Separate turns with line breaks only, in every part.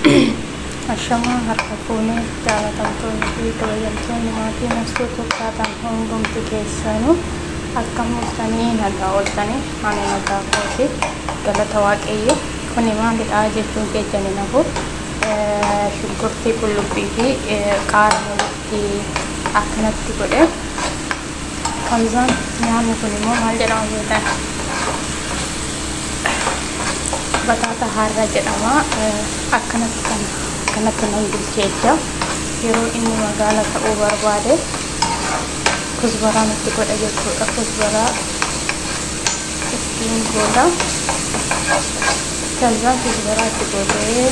Ashama harka fuune jaalatamtoonni kabajamtoonni maatiin asxuu tokkaataan hundumti keessanuu akka murtanii nagaa ooltanii ani nagaa kooti galata waaqayyo kuni maalidha jechuun keessanii nafu shunkurtii qullubbii fi qaaraatii akkanatti godhe kanzaan nyaanni kun immoo maal jedhama beektan bataata harraa jedhama akkanatti nan bilcheessa yeroo inni magaala ta'uu barbaade kuzbaraa nutti godha jechuudha. Kuzbaraa ittiin godha kanzaan kuzbaraa itti godhee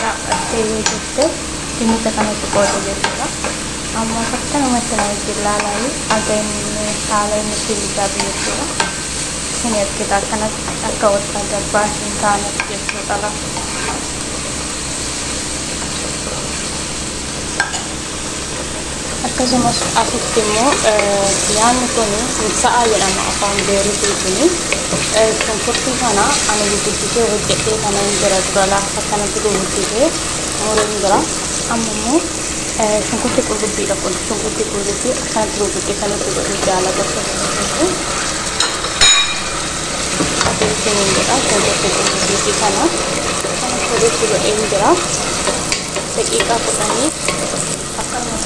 raawwattee yoo jette dinnicha kanatti godha jechuudha. Amma fakka namatti namatti ilaalaayi aga inni haala inni ittiin bilchaatu jechuudha. Isin ergita akkanatti akka wanta gabbaa hin taaneef jechuudha. Akkasumas asitti immoo nyaanni kun sa'a jedhama afaan beeruutiin shunkurtii kana ani guddisee hojjedhee kana hin jira dura lafa kanatti guddisee mureen jira amma immoo shunkurtii qullubbiidha kun shunkurtii qullubbii akkanatti guddisee kanatti godhee jaalata jechuudha. Adeemsiin hin jira shunkurtii qullubbii kana walitti godhee hin jira daqiiqaa kudhanii akkanuma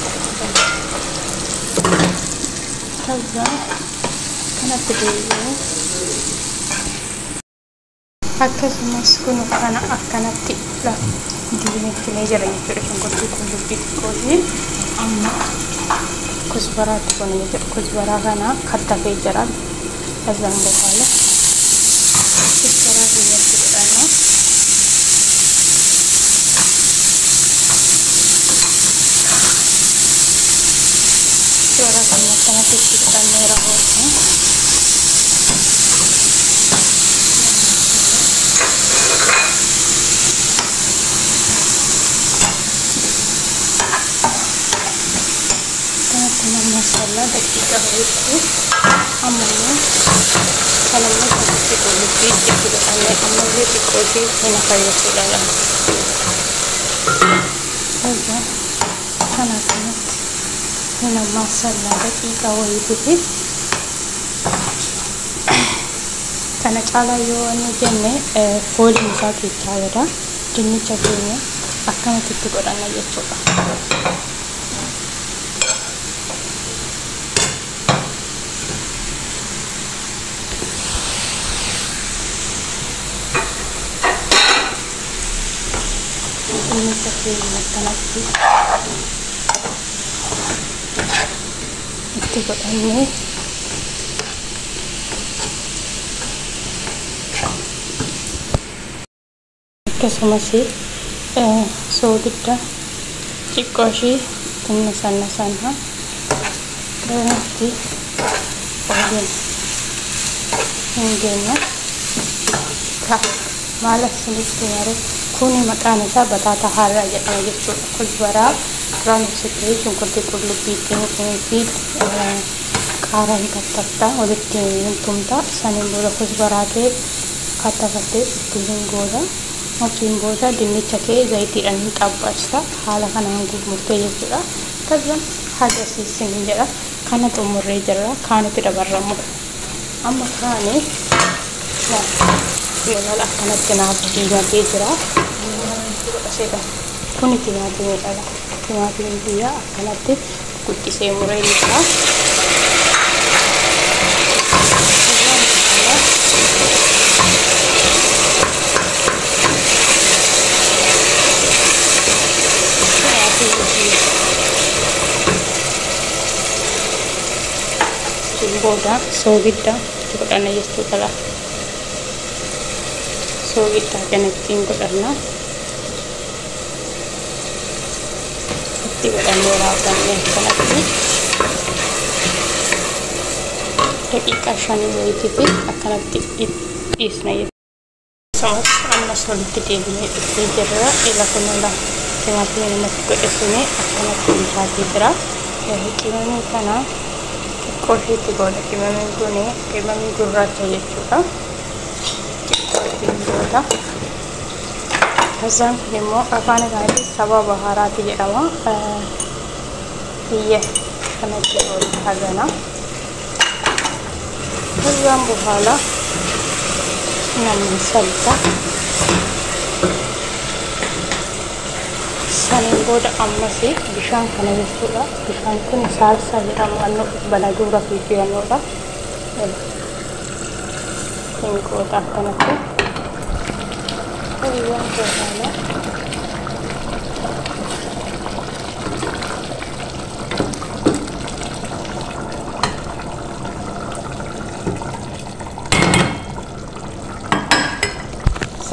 kaza kanatti deebi'ee akkasumas kun kana akkanatti diimeeffinee jira jechuudha. Shunkurtii qullubbii xiqqootii amma kuzbaraatti kun jechuudha. Kuzbaraa kana kattafee jira kazaan boohaala kuzbaraa biyyatti godhanna kan akkanatti itti godhannee rahoota kanatti nama masallaa daqiiqa ho'itti ammallee kanammoo shunkurtii qullubbii itti godhannee ammallee xiqqootii hin fayyadudha lafa kana kanatti nama masallaa daqiiqa ho'itti kana caalaa yoo inni jenne fooliin isaa keessaa bada dinnicha keenya akkanatti itti godhanna jechuudha. Dinnicha keenya akkanatti itti godhannee akkasumas soogidda xiqqoo ishii humna sanna kanatti waliin hin geenye maal isinitti mare kuni maqaan isaa bataata harraa jedhama jechuudha. Kuzbaraa duraan ibsitee shunkurtii qullubbii fi qaaraan kattaftaa walitti hin tumta saniin booda kuzbaraa kee kattafattee ittiin gooda achiin booda dinnicha kee zayitiidhaan hin xabbaasta haala kanaan gurmurtee jechuudha. Akkasuma haga siisin jedha kana xumurree jirra kaanitti dabarramu amma kaanii yoolal akkanatti naaf diimatee jira kuni timaatimiidha. Timaatimii biyyaa akkanatti guddisee muree jira. Booda soogidda itti godhanna jechuudha. Soogidda kan ittiin godhanna itti godhannee raawwannee kanatti daqiiqaa 5 wayitiif akkanatti dhiisna jechuudha. Ammas walitti deebinee itti jirra ila kunuunla timaatimii namatti godhessinee akkanatti bilchaatee jira. Qimamii kana xiqqooshiitti godha. Qimamii gurraacha jechuudha. Xiqqootiin booda كزان كنيمو أفاني غادي سبا بهارات يجرما هي كانت تقول هذانا كزان بهالا نعمل سلطة سنين بود أمسي بشان كنا يسوع بشان كنا سالسا يرام أنو بنادورا في جيانورا إنكو تاكنا كزان بهالا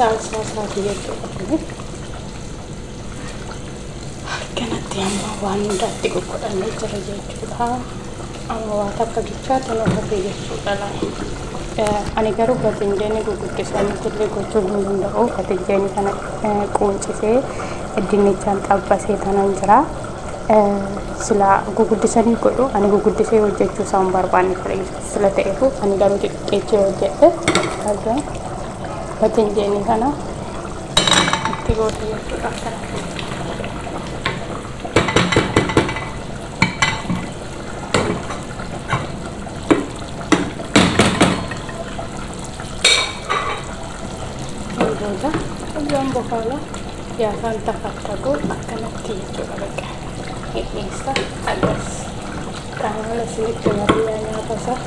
salsa sadia tu ini kanat yang bawan dati ko ko ani taraje chudha amawata kagicha tano kagiye sudala ani garu batinjene ko kuttesani kulle ko chulunda o katinjene kana qoncise dinnichan tabbase tananjira sila guguddisani godho ani guguddise hojjechu sambar bani kare sila ta'efu ani garu keche hojjette kaga batinjene kana itti godhe jechuudha kana udah jam bokala ya kan takut akan tidur lagi ini sah atas karena sedikit lariannya apa sah